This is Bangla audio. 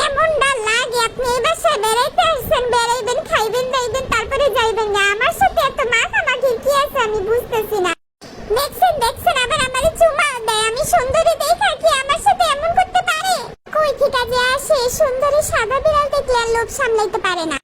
এমনটা লাগে আপনি এই বাসায় বেড়াইতে আসছেন, বেড়াইবেন, খাইবেন, দাইবেন, তারপরে যাইবেন না। আমার সাথে এত মাখামাখি কি আছে আমি বুঝতেছি না। দেখছেন আবার আমারে চুমা দেয়। আমি সুন্দরী দেখা কি আমার সাথে এমন করতে পারে? কই থেকে যে আসে সুন্দরী সাদা বিড়াল দেখলে আর লোভ সামলাইতে পারে না।